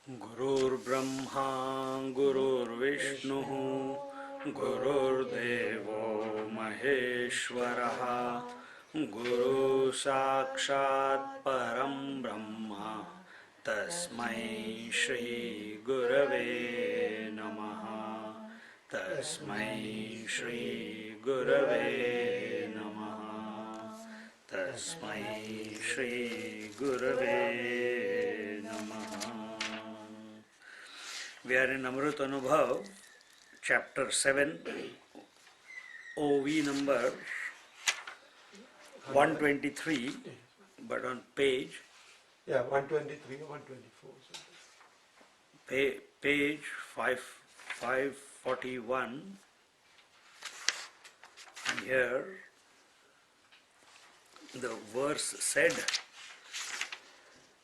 गुरुर्ब्रह्मा गुरुर्विष्णुः गुरुर्देवो महेश्वरः गुरु साक्षात् परं ब्रह्म तस्मै श्री गुरवे नमः तस्मै श्री गुरवे नमः तस्मै श्री गुरवे नमः. We are in Amrutanubhava Chapter 7, OV number 123, but on page 123 or 124. page 541, and here the verse said,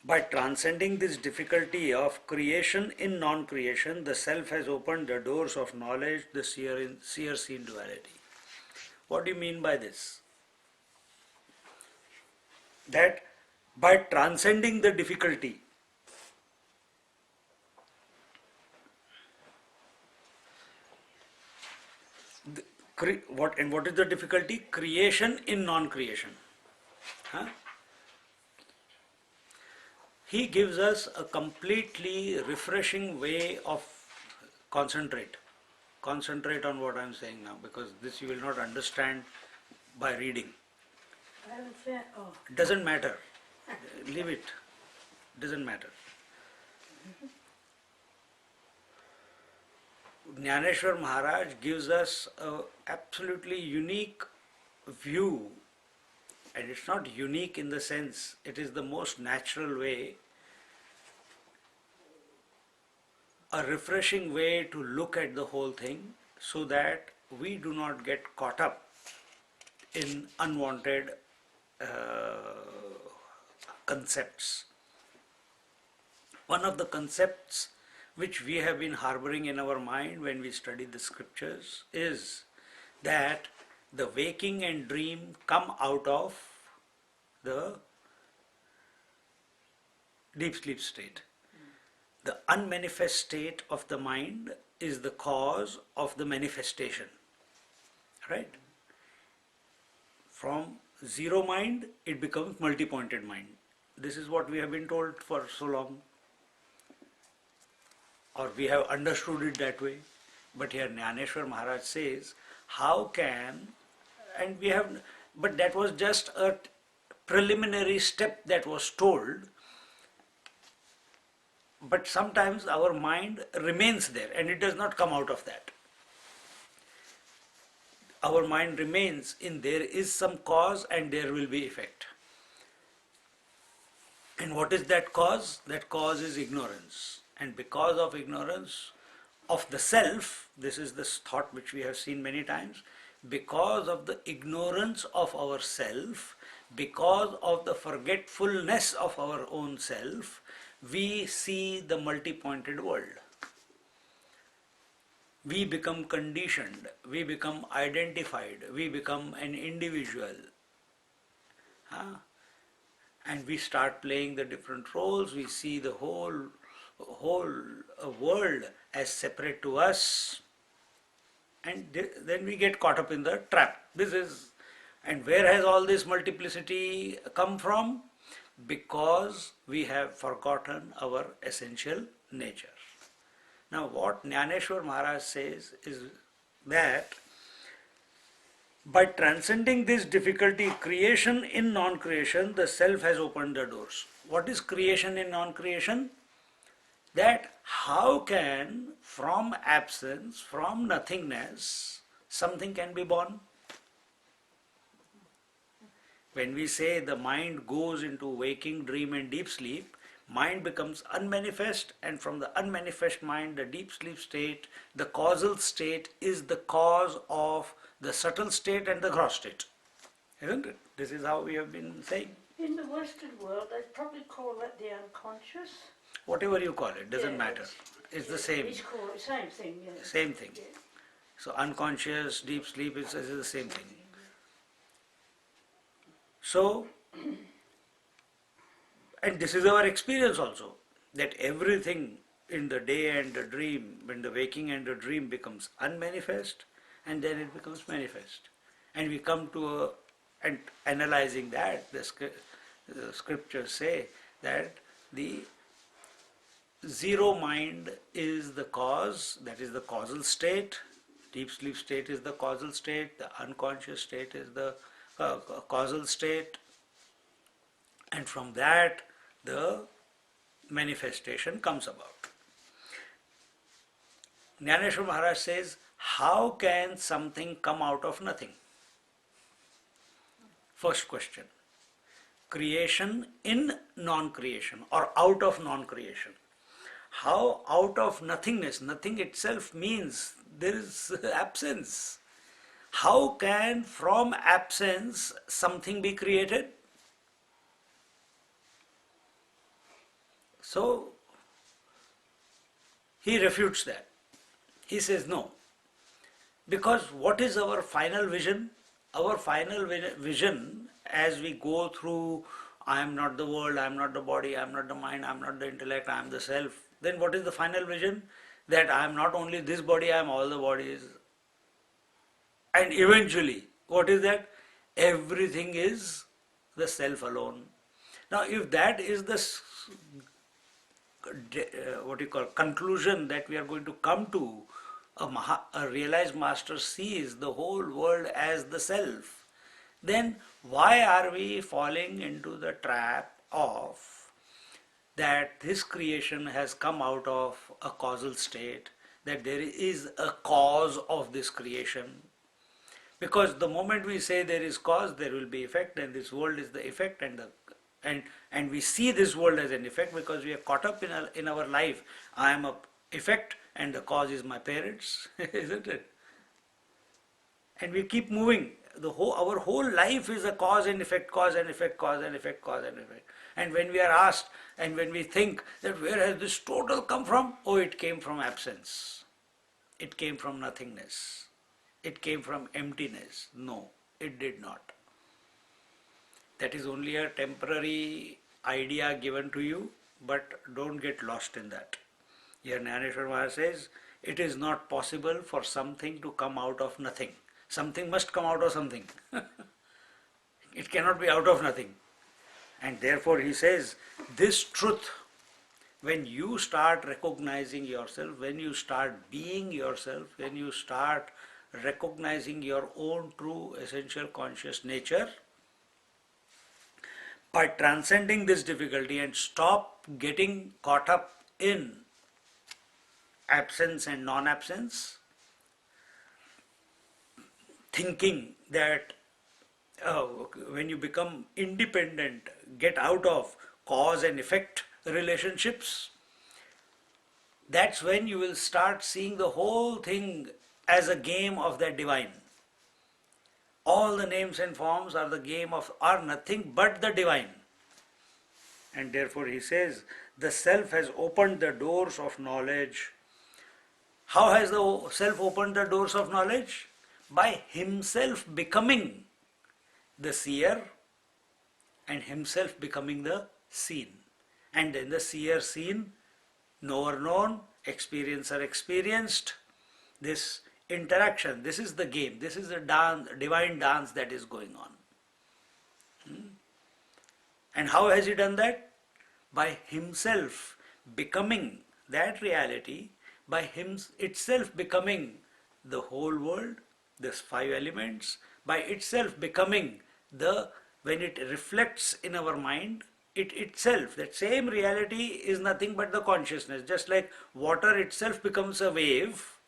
by transcending this difficulty of creation in non-creation, the self has opened the doors of knowledge, the seer-seen duality. What do you mean by this? That by transcending the difficulty, what is the difficulty? Creation in non-creation. Huh? He gives us a completely refreshing way of concentrate. Concentrate on what I am saying now, because this you will not understand by reading. It doesn't matter. Leave it. Doesn't matter. Jnaneshwar Maharaj gives us an absolutely unique view. And it's not unique in the sense, it is the most natural way, a refreshing way to look at the whole thing so that we do not get caught up in unwanted concepts. One of the concepts which we have been harboring in our mind when we study the scriptures is that the waking and dream come out of the deep sleep state. The unmanifest state of the mind is the cause of the manifestation. Right? From zero mind, it becomes multi-pointed mind. This is what we have been told for so long. Or we have understood it that way. But here Jnaneshwar Maharaj says, how can, and we have, but that was just a preliminary step that was told, but sometimes our mind remains there and it does not come out of that. Our mind remains in there is some cause and there will be effect. And what is that cause? That cause is ignorance. And because of ignorance of the self, this is the thought which we have seen many times, because of the ignorance of ourself, because of the forgetfulness of our own self, we see the multi-pointed world. We become conditioned, we become identified, we become an individual. And we start playing the different roles, we see the whole world as separate to us. And then we get caught up in the trap. And where has all this multiplicity come from? Because we have forgotten our essential nature. Now what Jnaneshwar Maharaj says is that by transcending this difficulty, creation in non-creation, the self has opened the doors. What is creation in non-creation? That how can from absence, from nothingness, something can be born? When we say the mind goes into waking, dream and deep sleep, mind becomes unmanifest, and from the unmanifest mind, the deep sleep state, the causal state is the cause of the subtle state and the gross state. Isn't it? This is how we have been saying. In the Western world, they probably call that the unconscious. Whatever you call it, doesn't matter. It's the same. It's called the same thing. Yeah. Same thing. Yeah. So unconscious, deep sleep is the same thing. So, and this is our experience also, that everything in the day and the dream, when the waking and the dream becomes unmanifest, and then it becomes manifest. And we come to and analyzing that, the scriptures say that the zero mind is the cause, that is the causal state. Deep sleep state is the causal state, the unconscious state is the causal state, and from that the manifestation comes about. Jnaneshwar Maharaj says, how can something come out of nothing? First question. Creation in non-creation or out of non-creation. How out of nothingness? Nothing itself means there is absence. How can from absence something be created? So he refutes that. He says no. Because what is our final vision? Our final vision as we go through, I am not the world, I am not the body, I am not the mind, I am not the intellect, I am the self. Then what is the final vision? That I am not only this body, I am all the bodies. And eventually, what is that? Everything is the self alone. Now, if that is the conclusion that we are going to come to, a realized master sees the whole world as the self, then why are we falling into the trap of that this creation has come out of a causal state, that there is a cause of this creation? Because the moment we say there is cause, there will be effect, and this world is the effect, and we see this world as an effect because we are caught up in our life. I am a effect and the cause is my parents, isn't it? And we keep moving. Our whole life is a cause and effect, cause and effect, cause and effect, cause and effect. And when we are asked and when we think that where has this total come from? Oh, it came from absence. It came from nothingness. It came from emptiness. No, it did not. That is only a temporary idea given to you, but don't get lost in that. Here Jnaneshwar Maharaj says, it is not possible for something to come out of nothing. Something must come out of something. It cannot be out of nothing. And therefore he says, this truth, when you start recognizing yourself, when you start being yourself, when you start recognizing your own true essential conscious nature, by transcending this difficulty and stop getting caught up in absence and non-absence, thinking that when you become independent, get out of cause and effect relationships, that's when you will start seeing the whole thing as a game of the divine. All the names and forms are nothing but the divine. And therefore he says, the self has opened the doors of knowledge. How has the self opened the doors of knowledge? By himself becoming the seer and himself becoming the seen. And then the seer seen, knower known, experiencer experienced. This interaction, this is the game, this is the dance, divine dance that is going on. And how has he done that? By himself becoming that reality, by him itself becoming the whole world, these five elements, by itself becoming when it reflects in our mind, it itself, that same reality is nothing but the consciousness. Just like water itself becomes a wave,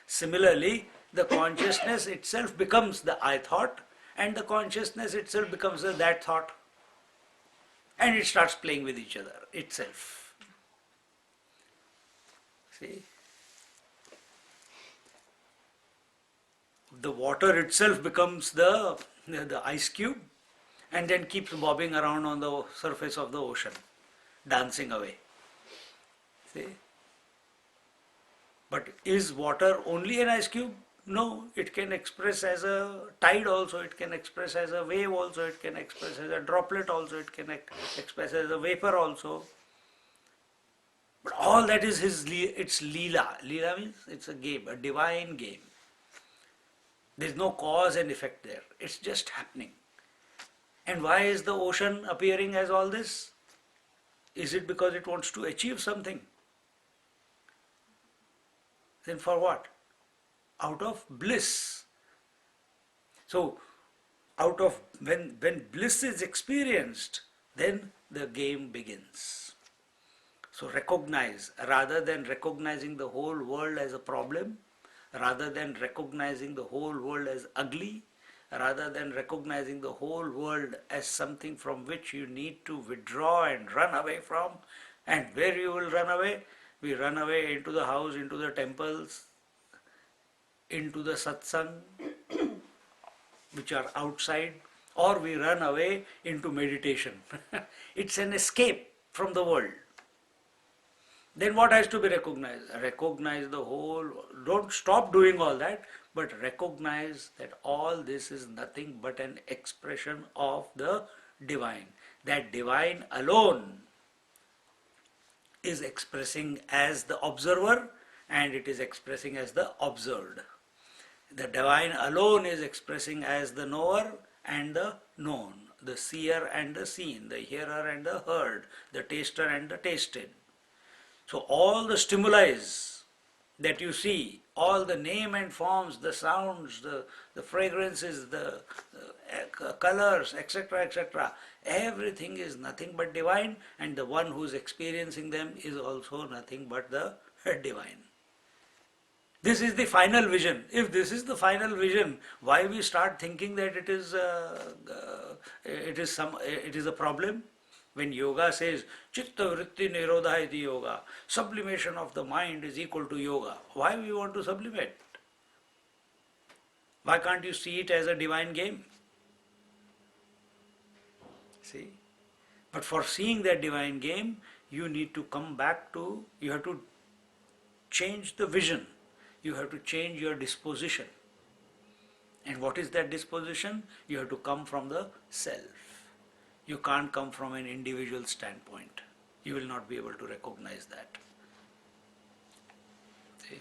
similarly the consciousness itself becomes the I thought, and the consciousness itself becomes the that thought, and it starts playing with each other itself. See? The water itself becomes the ice cube and then keeps bobbing around on the surface of the ocean, dancing away. See? But is water only an ice cube? No, it can express as a tide also, it can express as a wave also, it can express as a droplet also, it can express as a vapor also. But all that is it's Leela. Leela means it's a game, a divine game. There's no cause and effect there. It's just happening. And why is the ocean appearing as all this? Is it because it wants to achieve something? Then for what? Out of bliss. So, out of when bliss is experienced, then the game begins. So recognize, rather than recognizing the whole world as a problem, rather than recognizing the whole world as ugly, rather than recognizing the whole world as something from which you need to withdraw and run away from, and where you will run away? We run away into the house, into the temples, into the satsang, which are outside, or we run away into meditation. It's an escape from the world. Then what has to be recognized? Recognize the whole, don't stop doing all that, but recognize that all this is nothing but an expression of the divine. That divine alone is expressing as the observer, and it is expressing as the observed. The divine alone is expressing as the knower and the known, the seer and the seen, the hearer and the heard, the taster and the tasted. So all the stimuli that you see, all the name and forms, the sounds, the fragrances, the colors, etc., etc., everything is nothing but divine, and the one who is experiencing them is also nothing but the divine. This is the final vision. If this is the final vision, why we start thinking that it is a problem? When yoga says chitta vritti nirodha iti yoga, sublimation of the mind is equal to yoga. Why we want to sublimate? Why can't you see it as a divine game? See? But for seeing that divine game, you need to come back to, you have to change the vision. You have to change your disposition. And what is that disposition? You have to come from the self. You can't come from an individual standpoint. You will not be able to recognize that. See?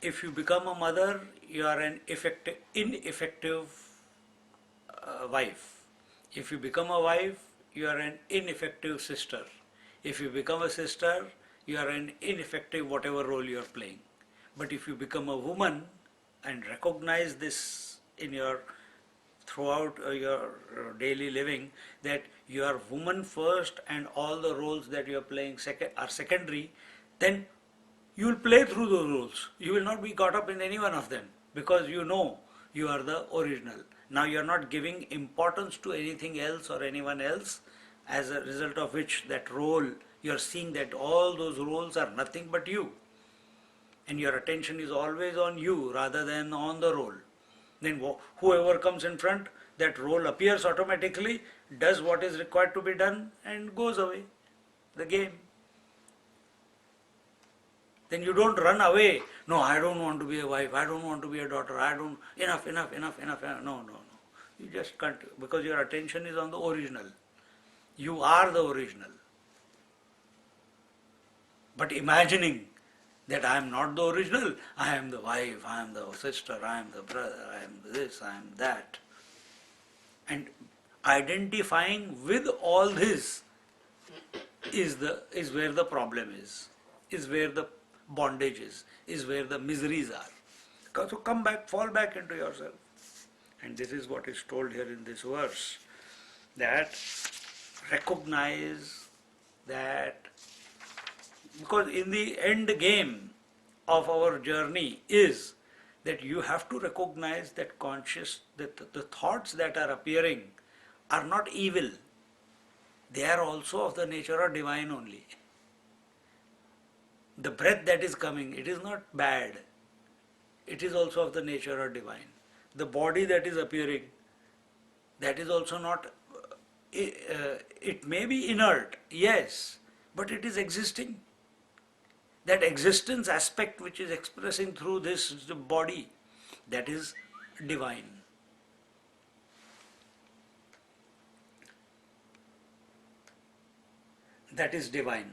If you become a mother, you are an ineffective wife. If you become a wife, you are an ineffective sister. If you become a sister, you are an ineffective whatever role you are playing. But if you become a woman and recognize this in your throughout your daily living, that you are woman first and all the roles that you are playing are secondary, then you will play through those roles. You will not be caught up in any one of them, because you know you are the original. Now you are not giving importance to anything else or anyone else, as a result of which that role, you are seeing that all those roles are nothing but you. And your attention is always on you rather than on the role. Then whoever comes in front, that role appears automatically, does what is required to be done, and goes away. The game. Then you don't run away. No, I don't want to be a wife. I don't want to be a daughter. Enough. No. You just can't, because your attention is on the original. You are the original. But imagining that I am not the original, I am the wife, I am the sister, I am the brother, I am this, I am that. And identifying with all this is where the problem is where the bondage is where the miseries are. So come back, fall back into yourself. And this is what is told here in this verse, that recognize that, because in the end game of our journey is that you have to recognize that that the thoughts that are appearing are not evil. They are also of the nature of divine only. The breath that is coming, it is not bad. It is also of the nature of divine. The body that is appearing, that is also not, it may be inert, yes, but it is existing. That existence aspect which is expressing through this body, that is divine. that is divine.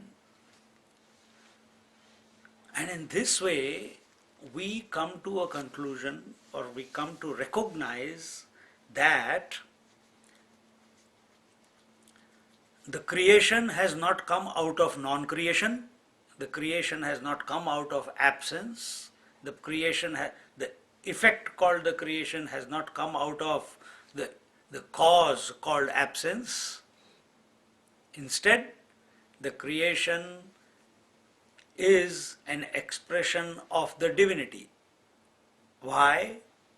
And in this way, we come to a conclusion, or we come to recognize that the creation has not come out of non-creation, the creation has not come out of absence, the effect called the creation has not come out of the cause called absence. Instead, the creation is an expression of the divinity. Why?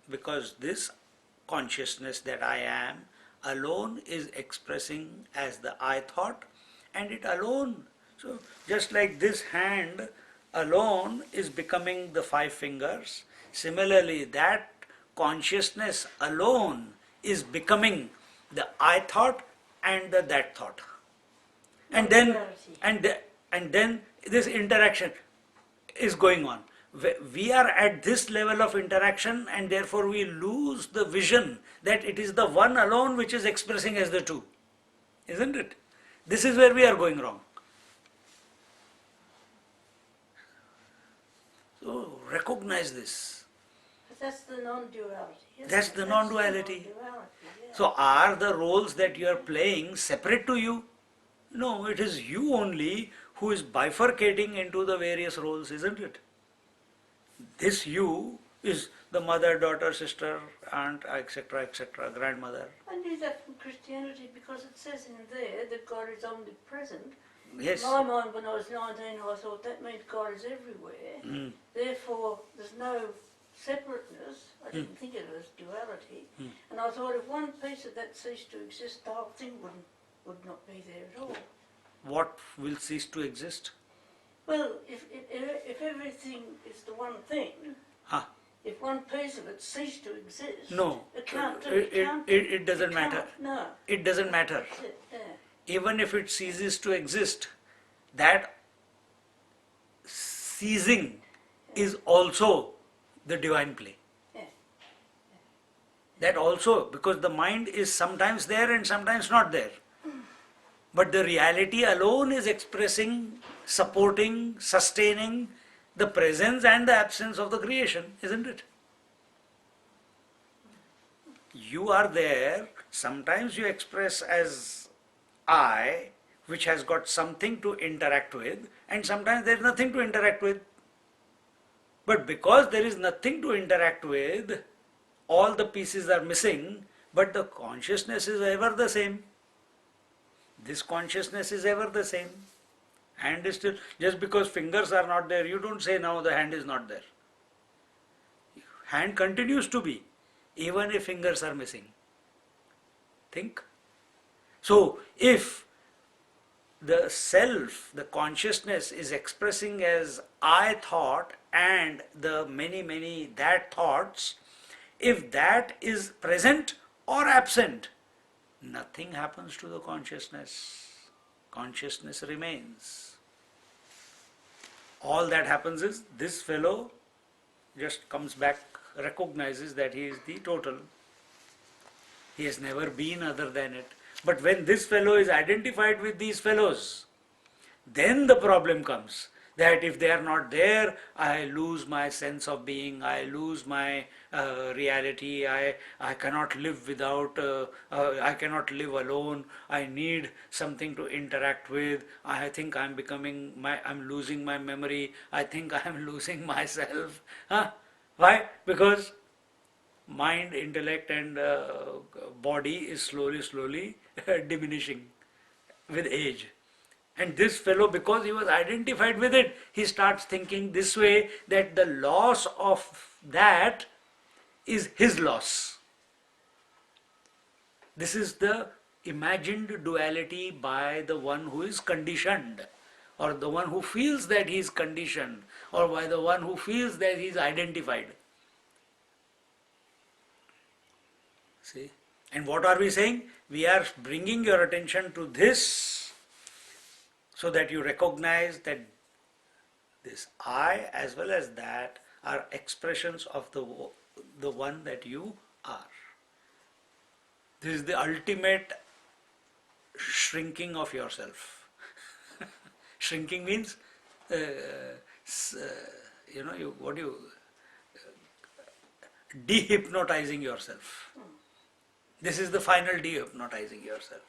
Because this consciousness that I am alone is expressing as the I thought, and it alone. So just like this hand alone is becoming the five fingers, similarly that consciousness alone is becoming the I thought and the that thought. And then and then this interaction is going on. We are at this level of interaction, and therefore we lose the vision that it is the one alone which is expressing as the two. Isn't it? This is where we are going wrong. So recognize this. But that's the non-duality. That's the non-duality. Yeah. So are the roles that you are playing separate to you? No, it is you only who is bifurcating into the various roles, isn't it? This you is the mother, daughter, sister, aunt, etc., grandmother. I knew that from Christianity because it says in there that God is omnipresent. Yes. In my mind, when I was 19, I thought that means God is everywhere. Therefore, there's no separateness. I didn't think it was duality. And I thought if one piece of that ceased to exist, the whole thing would not be there at all. What will cease to exist? Well, if everything is the one thing, Huh. if one piece of it ceased to exist, No, it can't do it doesn't matter. No. It doesn't matter. That's it, yeah. Even if it ceases to exist, that ceasing is also the divine play. Yeah. That also, because the mind is sometimes there and sometimes not there. But the reality alone is expressing, supporting, sustaining the presence and the absence of the creation, isn't it? You are there, sometimes you express as I, which has got something to interact with, and sometimes there is nothing to interact with. But because there is nothing to interact with, all the pieces are missing, but the consciousness is ever the same. This consciousness is ever the same. Hand is still, just because fingers are not there, you don't say now the hand is not there. Hand continues to be, even if fingers are missing. Think. So, if the self, the consciousness is expressing as I thought and the many that thoughts, if that is present or absent, nothing happens to the consciousness. Consciousness remains. All that happens is this fellow just comes back, recognizes that he is the total. He has never been other than it. But when this fellow is identified with these fellows, then the problem comes. That if they are not there, I lose my sense of being, I lose my reality, I cannot live without, I cannot live alone, I need something to interact with, I think I'm losing my memory, I think I'm losing myself. Huh? Why? Because mind, intellect and body is slowly diminishing with age. And this fellow, because he was identified with it, he starts thinking this way, that the loss of that is his loss. This is the imagined duality by the one who is conditioned, or the one who feels that he is conditioned, or by the one who feels that he is identified. See? And what are we saying? We are bringing your attention to this, so that you recognize that this I as well as that are expressions of the one that you are. This is the ultimate shrinking of yourself. Shrinking means, dehypnotizing yourself. This is the final dehypnotizing yourself.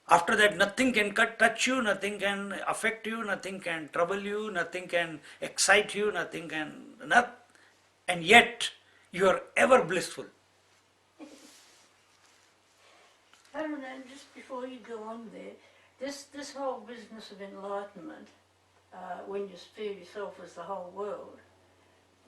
After that, nothing can touch you, nothing can affect you, nothing can trouble you, nothing can excite you, and yet you are ever blissful. Paramananda, just before you go on there, this whole business of enlightenment, when you feel yourself as the whole world,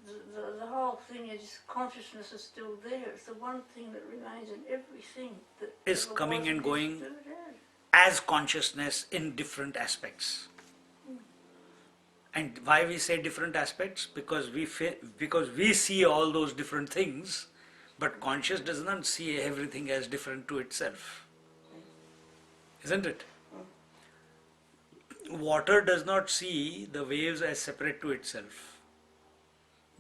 the whole thing is consciousness is still there. It's the one thing that remains in everything that Is ever coming was and going still there. as consciousness in different aspects. And why we say different aspects? Because we see all those different things, but conscious does not see everything as different to itself. Isn't it? Water does not see the waves as separate to itself.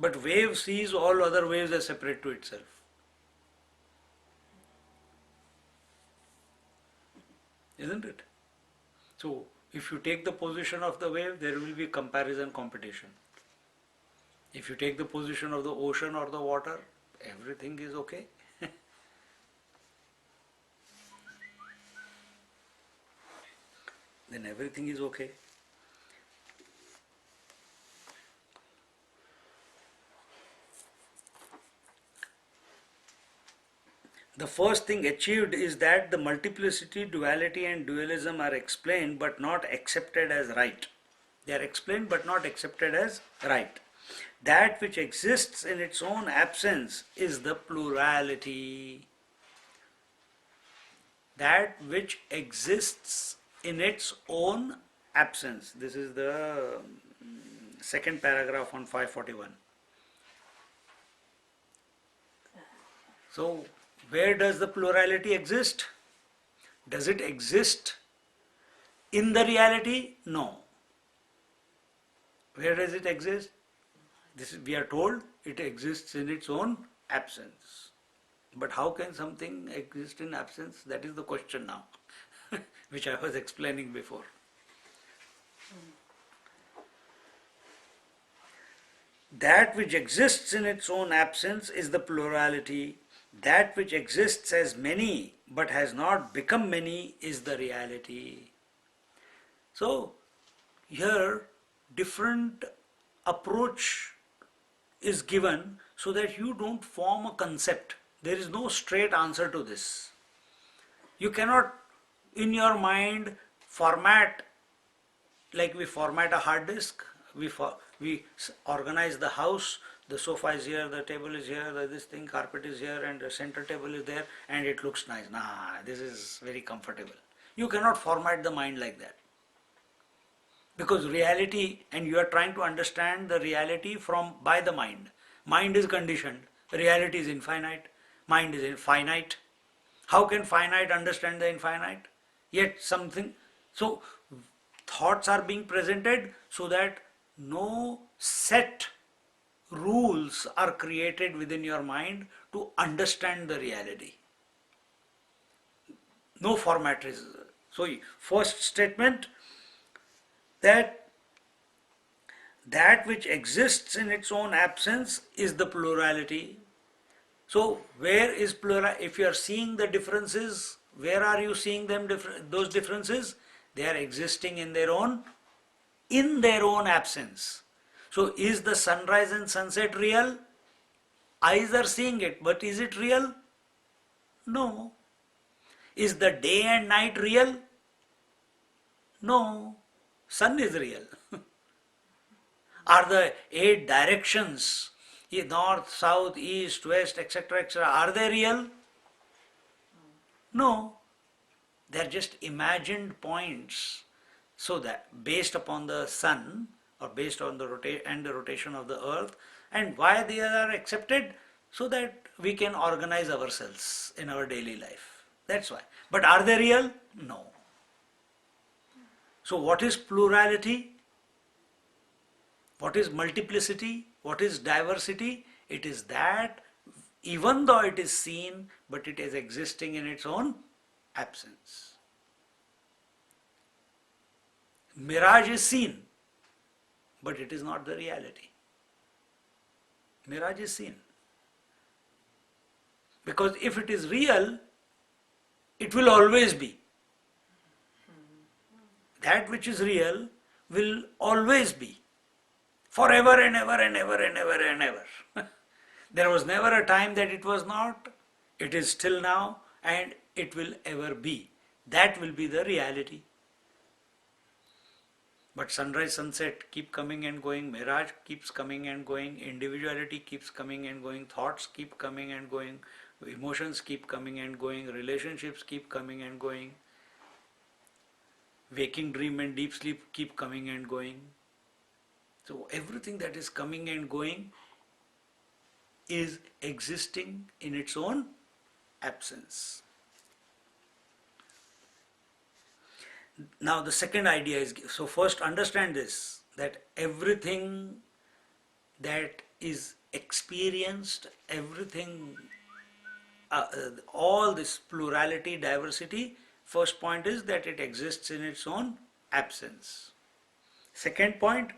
But wave sees all other waves as separate to itself. Isn't it? So, if you take the position of the wave, there will be comparison competition. If you take the position of the ocean or the water, everything is okay. Then everything is okay. The first thing achieved is that the multiplicity, duality and dualism are explained but not accepted as right. They are explained but not accepted as right. That which exists in its own absence is the plurality. That which exists in its own absence. This is the second paragraph on 541. So, where does the plurality exist? Does it exist in the reality? No. Where does it exist? We are told it exists in its own absence. But how can something exist in absence? That is the question now, which I was explaining before. That which exists in its own absence is the plurality. That which exists as many but has not become many is the reality. So, here different approach is given so that you don't form a concept. There is no straight answer to this. You cannot in your mind format, like we format a hard disk, we organize the house, the sofa is here, the table is here, this thing, carpet is here, and the center table is there, and it looks nice. This is very comfortable. You cannot format the mind like that. Because reality, and you are trying to understand the reality by the mind. Mind is conditioned, reality is infinite, mind is finite. How can finite understand the infinite? Yet something, so thoughts are being presented so that no set rules are created within your mind to understand the reality. No format is. So, first statement, that which exists in its own absence is the plurality. So, where is plurality? If you are seeing the differences, where are you seeing them? Those differences, they are existing in their own absence. So, is the sunrise and sunset real? Eyes are seeing it, but is it real? No. Is the day and night real? No. Sun is real. Are the 8 directions, north, south, east, west, etc., are they real? No. They are just imagined points. So that based upon the sun, or based on the rotation of the earth, and why they are accepted, so that we can organize ourselves in our daily life. That's why. But are they real? No. So what is plurality? What is multiplicity? What is diversity? It is that even though it is seen, but it is existing in its own absence. Mirage is seen, but it is not the reality. Mirage is seen. Because if it is real, it will always be. That which is real will always be. Forever and ever and ever and ever and ever. There was never a time that it was not. It is still now and it will ever be. That will be the reality. But sunrise, sunset keep coming and going, mirage keeps coming and going, individuality keeps coming and going, thoughts keep coming and going, emotions keep coming and going, relationships keep coming and going, waking dream and deep sleep keep coming and going. So everything that is coming and going is existing in its own absence. Now the second idea is, so first understand this, that everything that is experienced, everything, all this plurality, diversity, first point is that it exists in its own absence. Second point,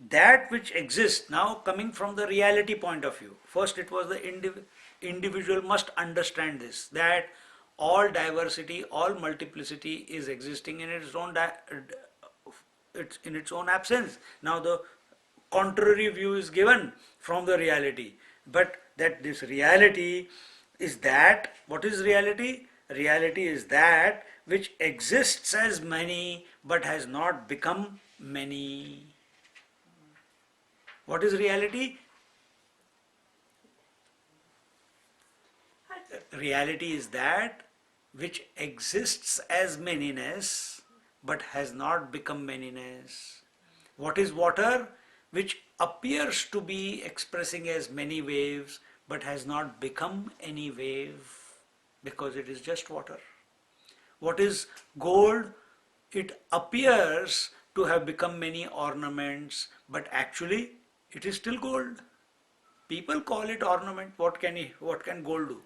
that which exists, now coming from the reality point of view. First it was the individual must understand this, that all diversity, all multiplicity is existing in its own in its own absence. Now the contrary view is given from the reality, but that this reality is that, what is reality? Reality is that which exists as many but has not become many. What is reality? Reality is that which exists as manyness but has not become manyness. What is water? Which appears to be expressing as many waves but has not become any wave because it is just water. What is gold? It appears to have become many ornaments, but actually it is still gold. People call it ornament. What can gold do?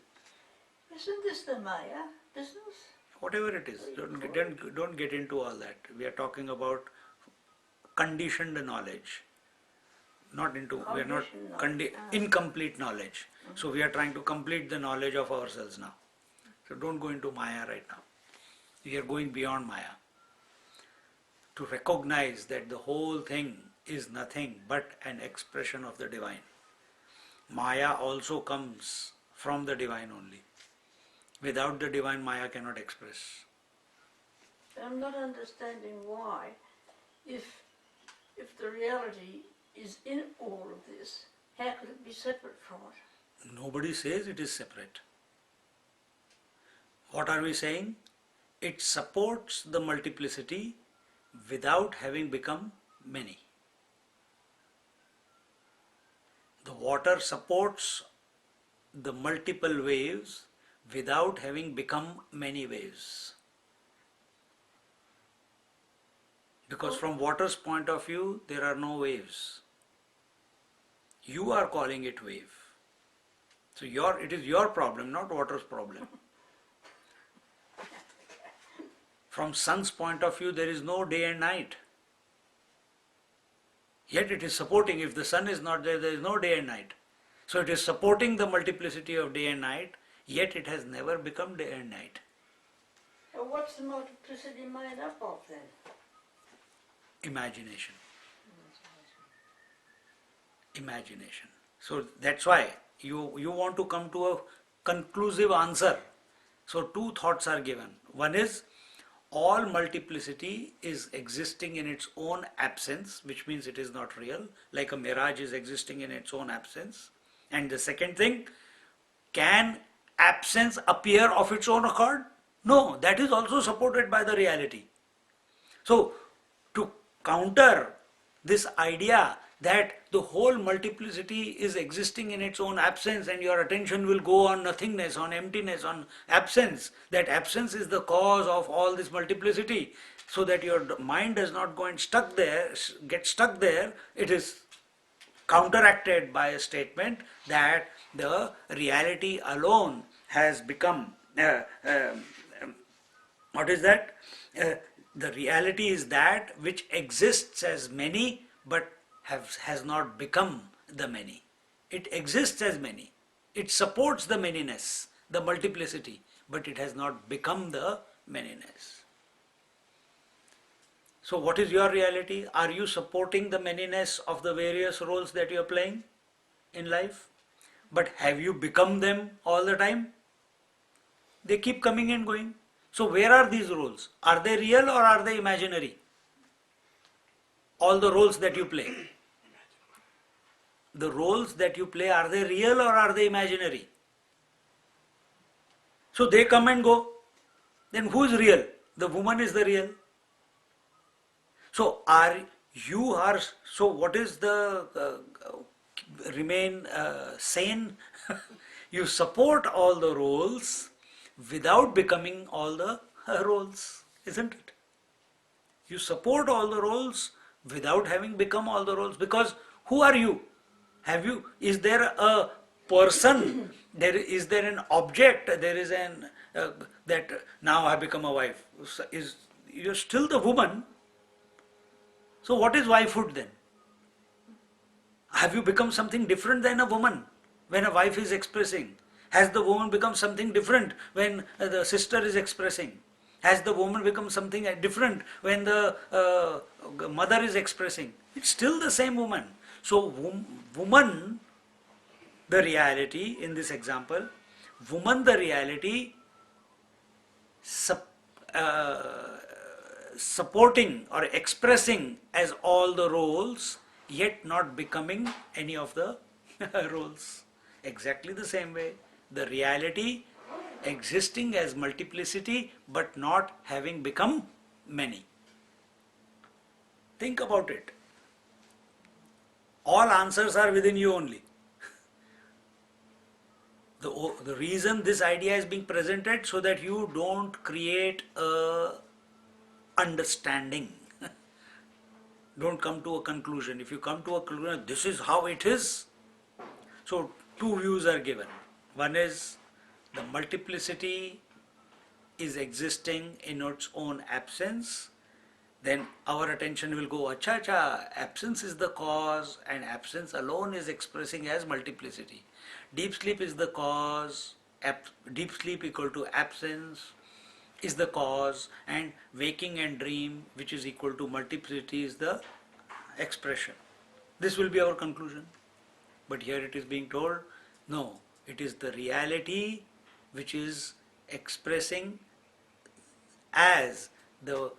Isn't this the Maya business? Whatever it is, don't get into all that. We are talking about conditioned knowledge, not into, we are not incomplete knowledge. So we are trying to complete the knowledge of ourselves now. So don't go into Maya right now. We are going beyond Maya to recognize that the whole thing is nothing but an expression of the divine. Maya also comes from the divine only. Without the divine, Maya cannot express. I'm not understanding why, if the reality is in all of this, how could it be separate from it? Nobody says it is separate. What are we saying? It supports the multiplicity without having become many. The water supports the multiple waves without having become many waves. Because from water's point of view, there are no waves. You are calling it wave. So it is your problem, not water's problem. From sun's point of view, there is no day and night. Yet it is supporting, if the sun is not there, there is no day and night. So it is supporting the multiplicity of day and night, yet it has never become day and night. Well, what's the multiplicity made up of then? Imagination. Imagination. So that's why you want to come to a conclusive answer. So two thoughts are given. One is, all multiplicity is existing in its own absence, which means it is not real, like a mirage is existing in its own absence. And the second thing, can absence appear of its own accord? No, that is also supported by the reality. So, to counter this idea that the whole multiplicity is existing in its own absence and your attention will go on nothingness, on emptiness, on absence, that absence is the cause of all this multiplicity, so that your mind does not go and get stuck there, it is counteracted by a statement that the reality alone has become, what is that? The reality is that which exists as many but has not become the many. It exists as many. It supports the manyness, the multiplicity, but it has not become the manyness. So what is your reality? Are you supporting the manyness of the various roles that you are playing in life? But have you become them all the time? They keep coming and going. So where are these roles? Are they real or are they imaginary? All the roles that you play. The roles that you play, are they real or are they imaginary? So they come and go. Then who is real? The woman is the real. So so what is the remain sane? You support all the roles without becoming all the roles, isn't it? You support all the roles without having become all the roles, because who are you? Is there a person? Is there an object? There is an that now I become a wife. You're still the woman. So what is wifehood then? Have you become something different than a woman when a wife is expressing? Has the woman become something different when the sister is expressing? Has the woman become something different when the mother is expressing? It's still the same woman. So woman, the reality in this example, woman, the reality, uh, supporting or expressing as all the roles, yet not becoming any of the roles. Exactly the same way, the reality existing as multiplicity but not having become many. Think about it. All answers are within you only. The reason this idea is being presented, so that you don't create a understanding. Don't come to a conclusion. If you come to a conclusion, this is how it is. So two views are given. One is the multiplicity is existing in its own absence. Then our attention will go, acha acha, absence is the cause and absence alone is expressing as multiplicity. Deep sleep is the cause, deep sleep equal to absence is the cause, and waking and dream, which is equal to multiplicity, is the expression. This will be our conclusion. But here it is being told, no, it is the reality which is expressing as the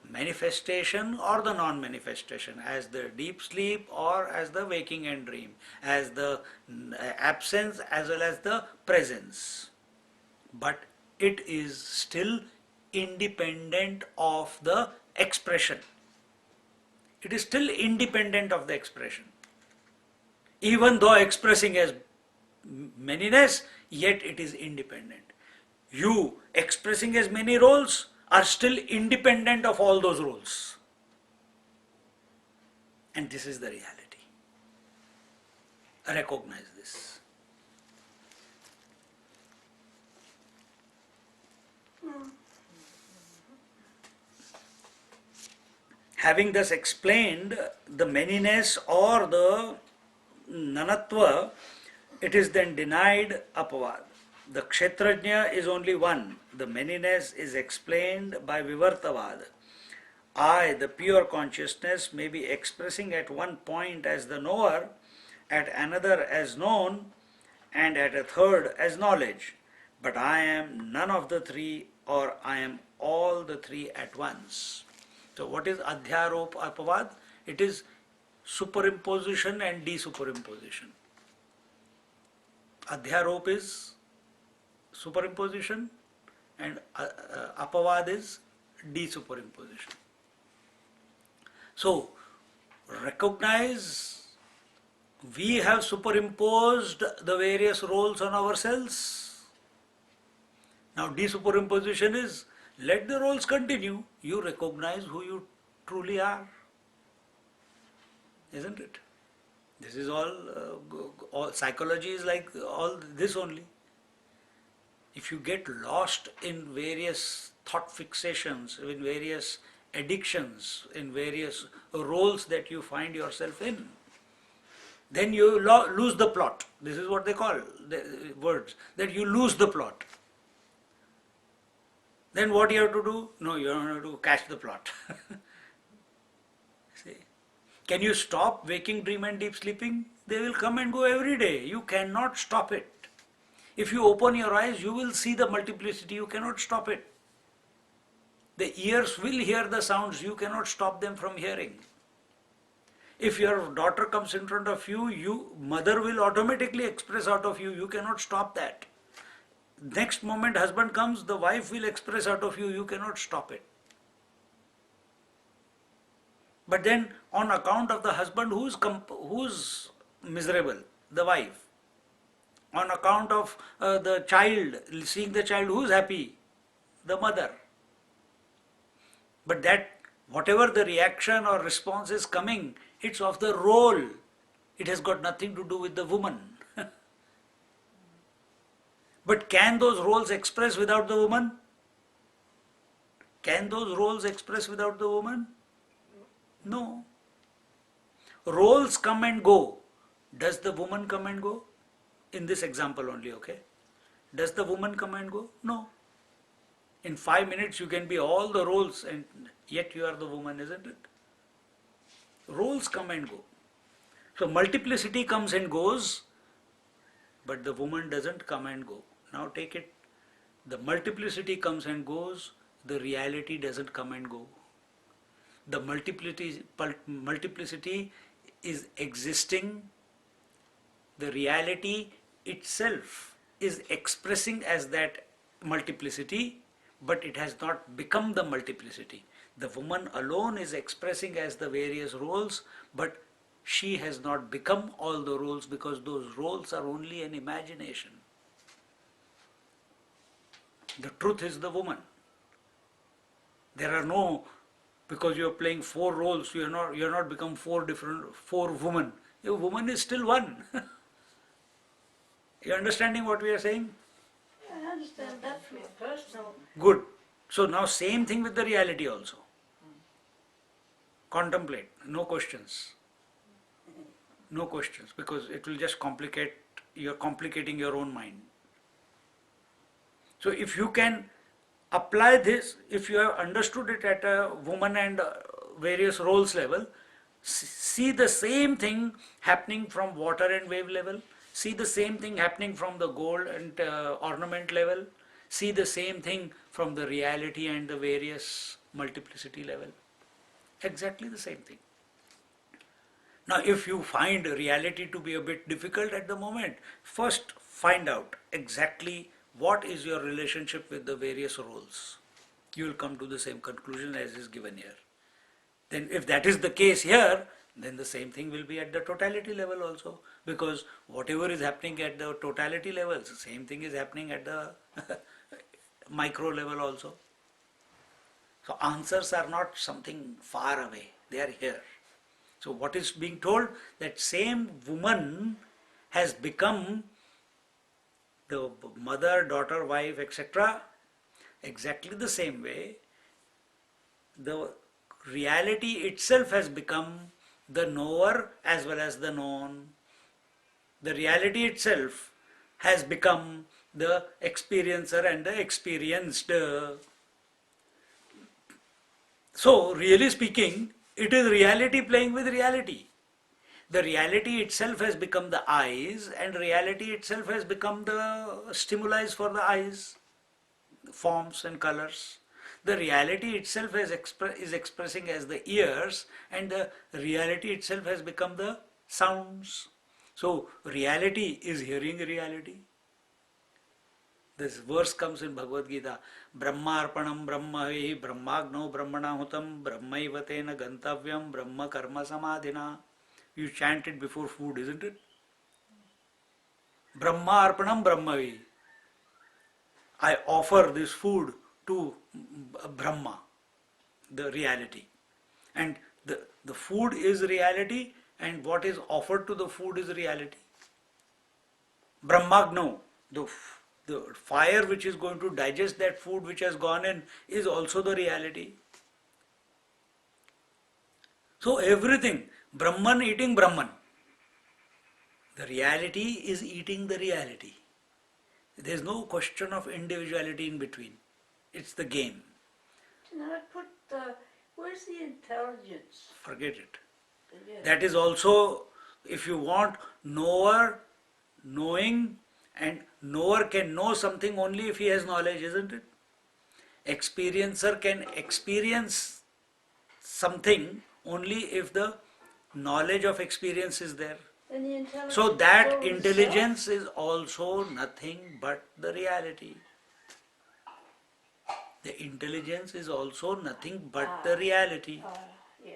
manifestation or the non-manifestation, as the deep sleep or as the waking and dream, as the absence as well as the presence. But it is still independent of the expression. It is still independent of the expression. Even though expressing as manyness, yet it is independent. You expressing as many roles are still independent of all those roles. And this is the reality. Recognize this. Having thus explained the manyness or the nanatva, it is then denied apavad. The kshetrajna is only one. The manyness is explained by vivartavad. I, the pure consciousness, may be expressing at one point as the knower, at another as known, and at a third as knowledge. But I am none of the three, or I am all the three at once. So what is adhyarop apavad? It is superimposition and desuperimposition. Adhyarop is superimposition and apavad is desuperimposition. So recognize we have superimposed the various roles on ourselves. Now desuperimposition is let the roles continue. You recognize who you truly are. Isn't it? This is all psychology is like all this only. if you get lost in various thought fixations, in various addictions, in various roles that you find yourself in, then you lose the plot. This is what they call the words, that you lose the plot. Then what you have to do? No, you don't have to catch the plot. See? Can you stop waking dream and deep sleeping? They will come and go every day. You cannot stop it. If you open your eyes, you will see the multiplicity. You cannot stop it. The ears will hear the sounds. You cannot stop them from hearing. If your daughter comes in front of you, mother will automatically express out of you. You cannot stop that. Next moment husband comes, the wife will express out of you. You cannot stop it. But then on account of the husband, who's miserable? The wife. On account of the child, seeing the child, who's happy? The mother. But that, whatever the reaction or response is coming, it's of the role. It has got nothing to do with the woman. But can those roles express without the woman? Can those roles express without the woman? No. Roles come and go. Does the woman come and go? In this example only, okay? Does the woman come and go? No. In 5 minutes you can be all the roles and yet you are the woman, isn't it? Roles come and go. So multiplicity comes and goes, but the woman doesn't come and go. Now take it. The multiplicity comes and goes, the reality doesn't come and go. The multiplicity is existing. The reality itself is expressing as that multiplicity, but it has not become the multiplicity. The woman alone is expressing as the various roles, but she has not become all the roles because those roles are only an imagination. The truth is the woman. There are no, because you are playing 4 roles, you are not become 4 women. A woman is still one. You understanding what we are saying? I understand that from a personal. Good. So now same thing with the reality also. Contemplate, no questions. No questions, because it will just complicate, you are complicating your own mind. So if you can apply this, if you have understood it at a woman and various roles level, see the same thing happening from water and wave level, see the same thing happening from the gold and ornament level, see the same thing from the reality and the various multiplicity level. Exactly the same thing. Now if you find reality to be a bit difficult at the moment, first find out exactly what is your relationship with the various roles. You will come to the same conclusion as is given here. Then if that is the case here, then the same thing will be at the totality level also, because whatever is happening at the totality level, the same thing is happening at the micro level also. So answers are not something far away, they are here. So what is being told? That same woman has become the mother, daughter, wife, etc. Exactly the same way. The reality itself has become the knower as well as the known. The reality itself has become the experiencer and the experienced. So, really speaking, it is reality playing with reality. The reality itself has become the eyes, and reality itself has become the stimuli for the eyes, forms and colors. The reality itself is expressing as the ears, and the reality itself has become the sounds. So, reality is hearing reality. This verse comes in Bhagavad Gita, Brahmarpanam Brahmavehi Brahmagno Brahmanahutam Brahmaivatena Gantavyam Brahma Karma Samadhina. You chant it before food, isn't it? Brahmarpanam Brahmavehi. I offer this food to Brahma, the reality. And the food is reality, and what is offered to the food is reality. Brahmagno, The fire which is going to digest that food which has gone in is also the reality. So everything, Brahman eating Brahman. The reality is eating the reality. There is no question of individuality in between. It's the game. No, where's the intelligence? Forget it. Yeah. That is also, if you want, knower, knowing, and knower can know something only if he has knowledge, isn't it? Experiencer can experience something only if the knowledge of experience is there. And the intelligence So is that all the intelligence is also nothing but the reality. The intelligence is also nothing but the reality. yeah.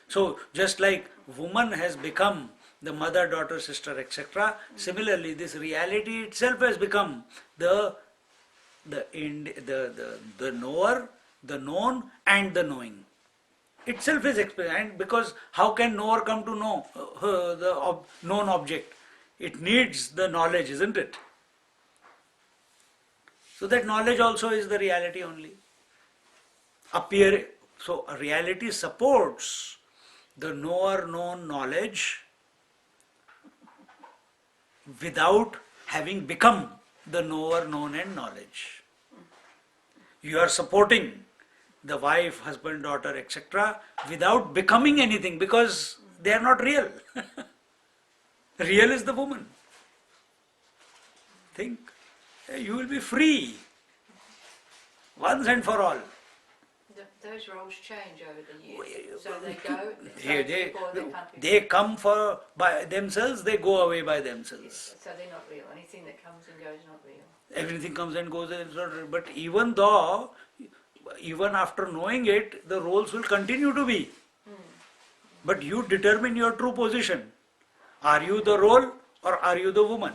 So just like woman has become the mother, daughter, sister, etc., similarly this reality itself has become the knower, the known, and the knowing. Itself is and because how can knower come to know the known object? It needs the knowledge, isn't it? So that knowledge also is the reality only. So a reality supports the knower known knowledge without having become the knower known and knowledge. You are supporting the wife, husband, daughter, etc. without becoming anything because they are not real. Real is the woman. Think, you will be free once and for all. Those roles change over the years. So they go, They come by themselves, they go away by themselves. So they're not real. Anything that comes and goes is not real. Everything comes and goes, and it's not real. But even after knowing it, the roles will continue to be. But you determine your true position. Are you the role or are you the woman?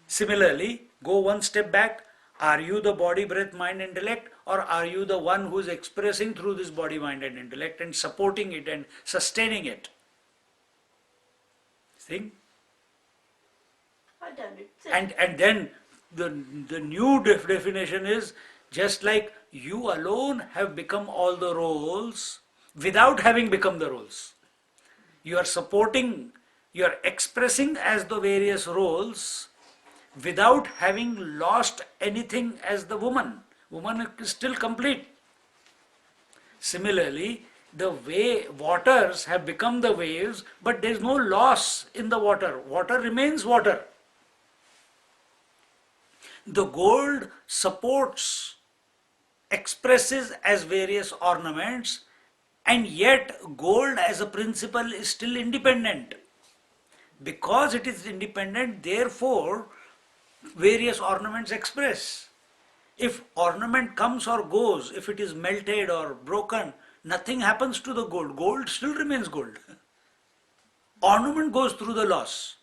Similarly, go one step back. Are you the body, breath, mind, intellect, or are you the one who is expressing through this body, mind, and intellect and supporting it and sustaining it? See? I don't accept. And then the new definition is just like you alone have become all the roles without having become the roles. You are supporting, you are expressing as the various roles without having lost anything as the woman. Woman is still complete. Similarly, the waters have become the waves, but there is no loss in the water. Water remains water. The gold supports, expresses as various ornaments, and yet gold as a principle is still independent. Because it is independent, therefore, various ornaments express. If ornament comes or goes, if it is melted or broken, nothing happens to the gold. Gold still remains gold. Ornament goes through the loss.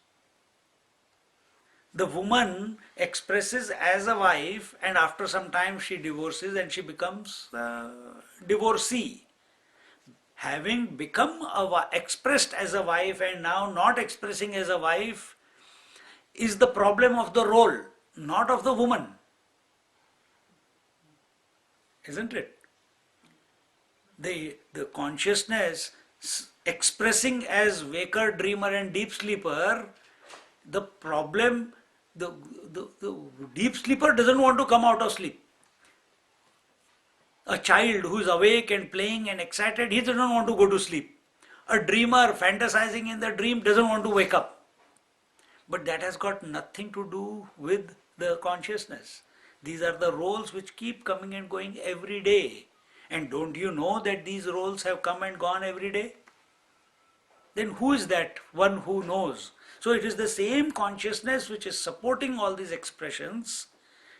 The woman expresses as a wife, and after some time she divorces and she becomes a divorcee. Having become expressed as a wife and now not expressing as a wife is the problem of the role, not of the woman. Isn't it? The consciousness expressing as waker, dreamer and deep sleeper, the problem, the deep sleeper doesn't want to come out of sleep. A child who is awake and playing and excited, he doesn't want to go to sleep. A dreamer fantasizing in the dream doesn't want to wake up. But that has got nothing to do with the consciousness. These are the roles which keep coming and going every day. And don't you know that these roles have come and gone every day? Then who is that one who knows? So it is the same consciousness which is supporting all these expressions.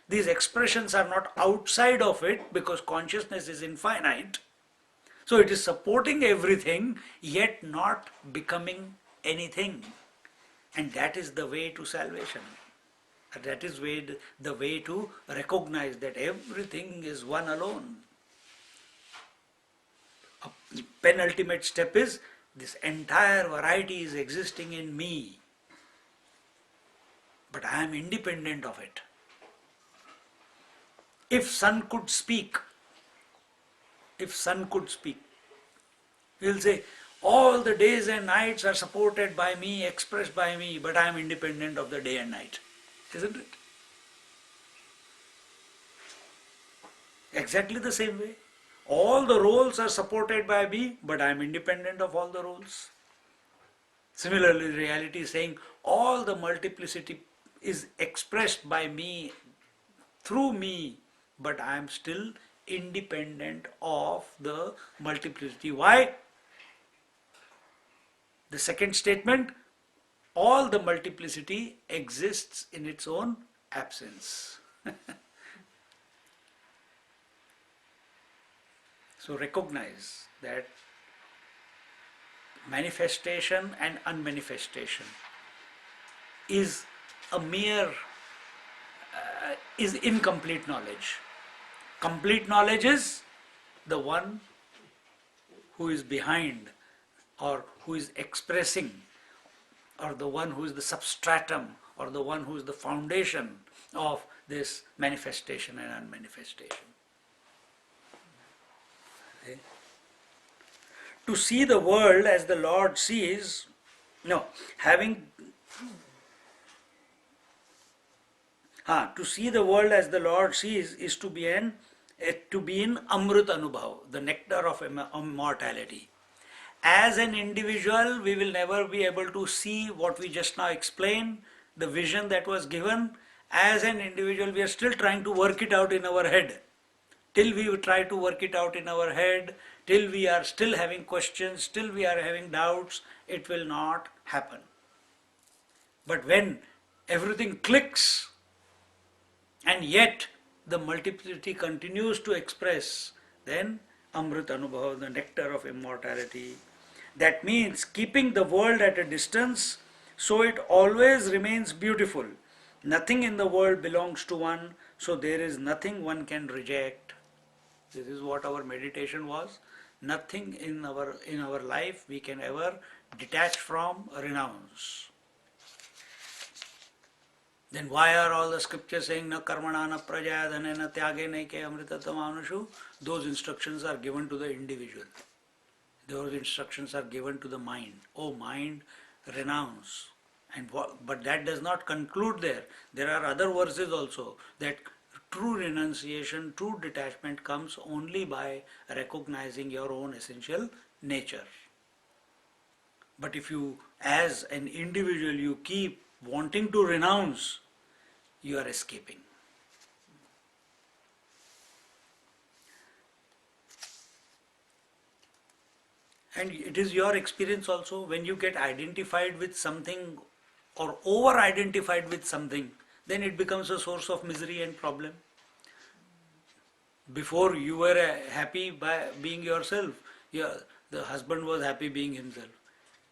These expressions are not outside of it because consciousness is infinite. So it is supporting everything yet not becoming anything. And that is the way to salvation. That is the way to recognize that everything is one alone. A penultimate step is this entire variety is existing in me. but I am independent of it. If sun could speak, he'll say, all the days and nights are supported by me, expressed by me, but I am independent of the day and night. Isn't it? Exactly the same way. All the roles are supported by me, but I am independent of all the roles. Similarly, reality is saying all the multiplicity is expressed by me, through me, but I am still independent of the multiplicity. Why? The second statement, all the multiplicity exists in its own absence. So recognize that manifestation and unmanifestation is a mere, is incomplete knowledge. Complete knowledge is the one who is behind, or who is expressing, or the one who is the substratum, or the one who is the foundation of this manifestation and unmanifestation. Okay? To see the world as the Lord sees, no, having to see the world as the Lord sees is to be in Amrutanubhava, the nectar of immortality. As an individual, we will never be able to see what we just now explained, the vision that was given. As an individual, we are still trying to work it out in our head. Till we try to work it out in our head, till we are still having questions, till we are having doubts, it will not happen. But when everything clicks, and yet the multiplicity continues to express, then Amrutanubhava, the nectar of immortality. That means keeping the world at a distance so it always remains beautiful. Nothing in the world belongs to one, so there is nothing one can reject. This is what our meditation was. Nothing in our life we can ever detach from, renounce. Then why are all the scriptures saying na karmana na prajaya dhane na tyage naike amritatam anushu? Those instructions are given to the individual. Those instructions are given to the mind. Oh mind, renounce. But that does not conclude there. There are other verses also that true renunciation, true detachment comes only by recognizing your own essential nature. But if you, as an individual, you keep wanting to renounce, you are escaping. And it is your experience also, when you get identified with something or over-identified with something, then it becomes a source of misery and problem. Before you were happy by being yourself, the husband was happy being himself.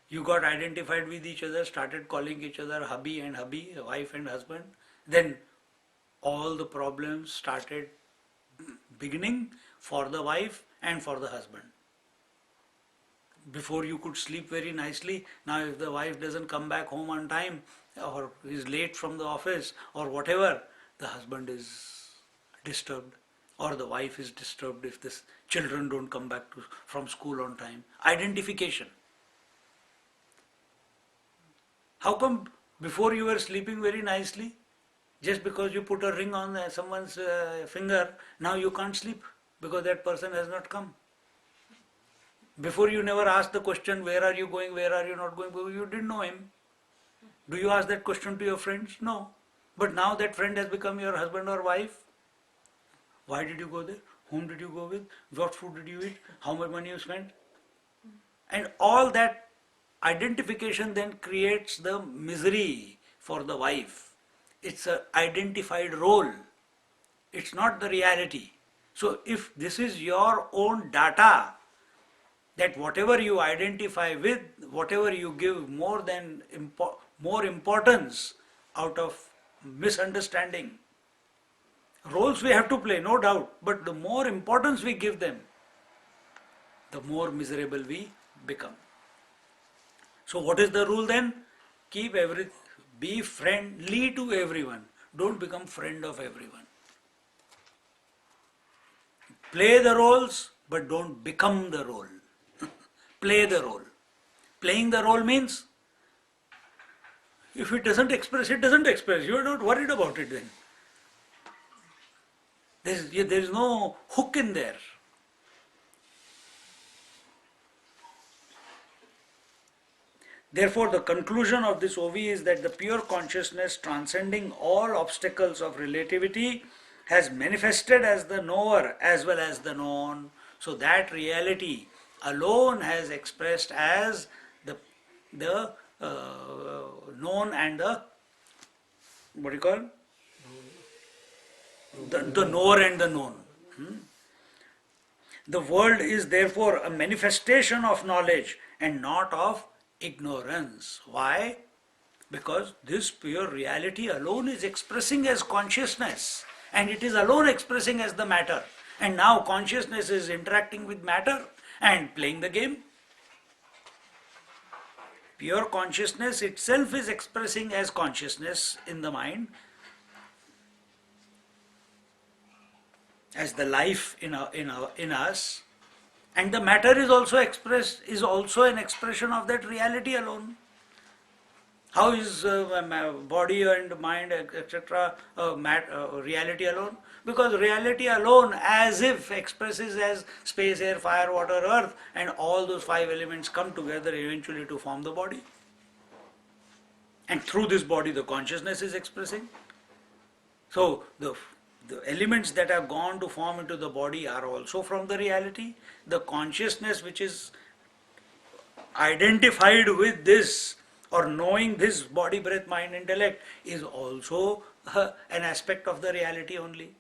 You got identified with each other, started calling each other hubby and hubby, wife and husband, then all the problems started beginning for the wife and for the husband. Before you could sleep very nicely, now if the wife doesn't come back home on time or is late from the office or whatever, the husband is disturbed or the wife is disturbed if the children don't come back from school on time. Identification. How come before you were sleeping very nicely, just because you put a ring on someone's finger, now you can't sleep because that person has not come? Before you never asked the question, where are you going, where are you not going, because you didn't know him. Do you ask that question to your friends? No. But now that friend has become your husband or wife. Why did you go there? Whom did you go with? What food did you eat? How much money you spent? And all that identification then creates the misery for the wife. It's an identified role. It's not the reality. So if this is your own data, that whatever you identify with, whatever you give more importance out of misunderstanding. Roles we have to play, no doubt, but the more importance we give them, the more miserable we become. So what is the rule then? Be friendly to everyone. Don't become friend of everyone. Play the roles, but don't become the role. Play the role. Playing the role means if it doesn't express, it doesn't express. You are not worried about it then. There is no hook in there. Therefore, the conclusion of this OV is that the pure consciousness transcending all obstacles of relativity has manifested as the knower as well as the known. So that reality alone has expressed as the known and the, what do you call? The knower and the known. The world is therefore a manifestation of knowledge and not of ignorance. Why? Because this pure reality alone is expressing as consciousness, and it is alone expressing as the matter. And now consciousness is interacting with matter and playing the game. Pure consciousness itself is expressing as consciousness in the mind, as the life in us, and the matter is also an expression of that reality alone. How is body and mind, etc., reality alone? Because reality alone, as if expresses as space, air, fire, water, earth, and all those five elements come together eventually to form the body. And through this body, the consciousness is expressing. So the elements that have gone to form into the body are also from the reality. The consciousness which is identified with this or knowing this body, breath, mind, intellect is also an aspect of the reality only.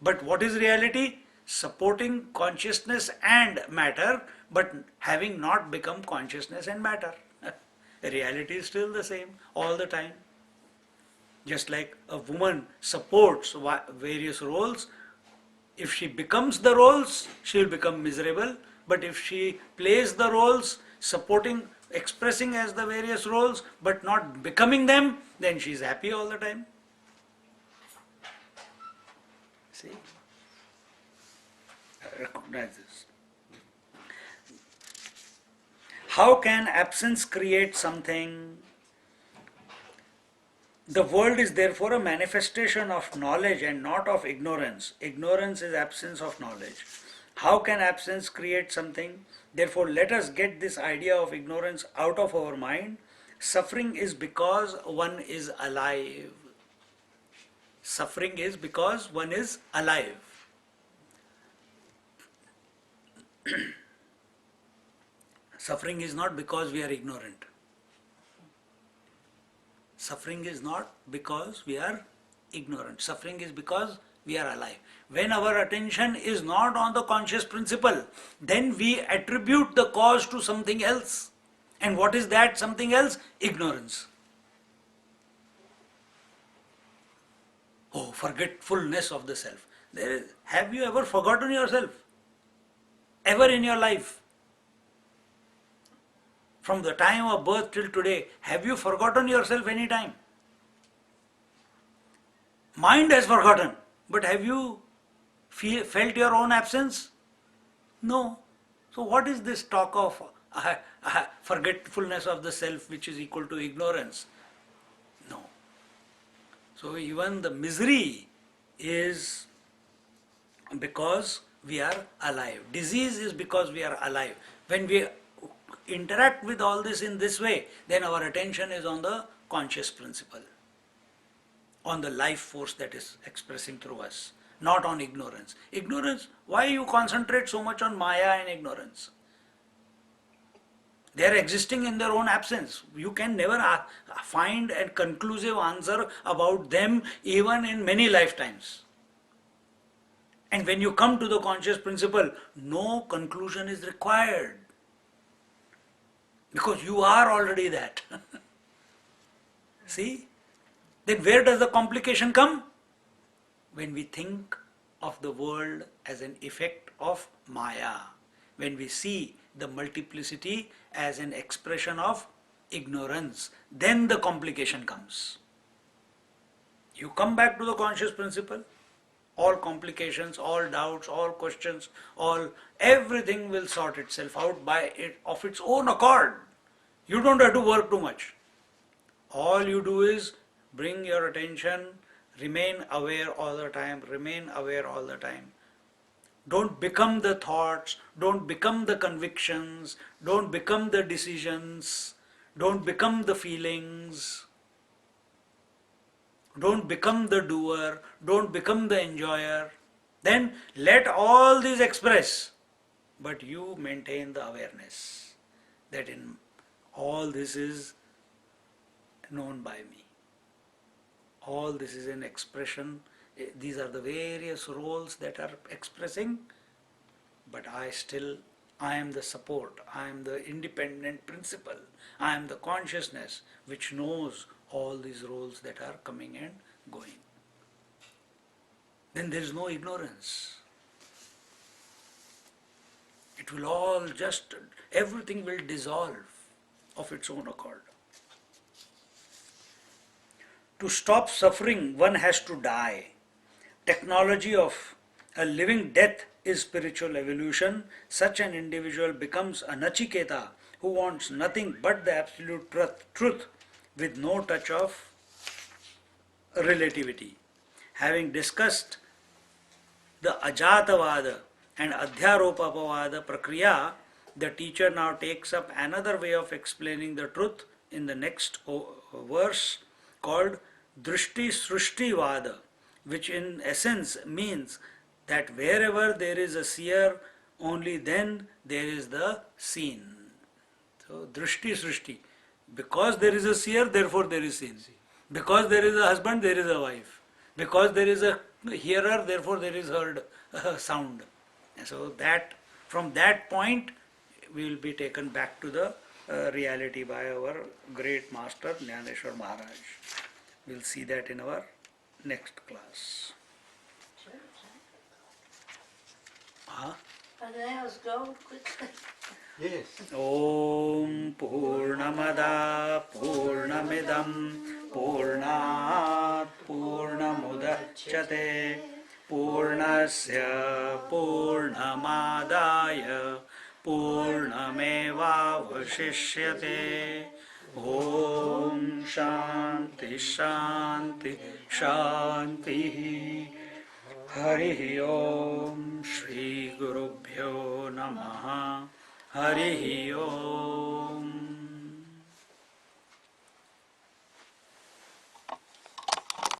But what is reality? Supporting consciousness and matter, but having not become consciousness and matter. Reality is still the same all the time. Just like a woman supports various roles, if she becomes the roles, she will become miserable. But if she plays the roles, supporting, expressing as the various roles, but not becoming them, then she is happy all the time. See? Recognize this. How can absence create something? The world is therefore a manifestation of knowledge and not of ignorance. Ignorance is absence of knowledge. How can absence create something? Therefore, let us get this idea of ignorance out of our mind. Suffering is because one is alive. Suffering is because one is alive. Suffering is not because we are ignorant. Suffering is not because we are ignorant. Suffering is because we are alive. When our attention is not on the conscious principle, then we attribute the cause to something else. And what is that something else? Ignorance. Oh, forgetfulness of the self. Have you ever forgotten yourself? Ever in your life? From the time of birth till today, have you forgotten yourself any time? Mind has forgotten, but have you felt your own absence? No. So what is this talk of forgetfulness of the self which is equal to ignorance? No. So even the misery is because we are alive. Disease is because we are alive. When we interact with all this in this way, then our attention is on the conscious principle, on the life force that is expressing through us, not on ignorance. Ignorance, why you concentrate so much on Maya and ignorance? They are existing in their own absence. You can never find a conclusive answer about them even in many lifetimes. And when you come to the conscious principle, no conclusion is required. Because you are already that. See? Then where does the complication come? When we think of the world as an effect of Maya. When we see the multiplicity as an expression of ignorance, then the complication comes. You come back to the conscious principle, all complications, all doubts, all questions, everything will sort itself out by it of its own accord. You don't have to work too much. All you do is bring your attention, remain aware all the time, remain aware all the time. Don't become the thoughts, don't become the convictions, don't become the decisions, don't become the feelings, don't become the doer, don't become the enjoyer. Then let all these express, but you maintain the awareness that in all this is known by me. All this is an expression. These are the various roles that are expressing, but I am the support, I am the independent principle, I am the consciousness which knows all these roles that are coming and going. Then there is no ignorance. It will all everything will dissolve of its own accord. To stop suffering, one has to die. Technology of a living death is spiritual evolution. Such an individual becomes a Nachiketa who wants nothing but the absolute truth with no touch of relativity. Having discussed the Ajatavada and Adhyaropapavada Prakriya, the teacher now takes up another way of explaining the truth in the next verse called Drishti Srushti Vada, which in essence means that wherever there is a seer, only then there is the seen. So Drishti Srushti. Because there is a seer, therefore there is seen. Because there is a husband, there is a wife. Because there is a hearer, therefore there is heard sound. And so from that point we will be taken back to the reality by our great master Jnaneshwar Maharaj. We will see that in our next class. And the hours go quickly. Yes. Om Purnamada Purnamidam Purnat Purnamudachyate Purnasya Purnamadaya Purnameva Vashishyate. Om Shanti Shanti Shanti. Hari Om Shri Gurubhyo Namaha. Hari Om.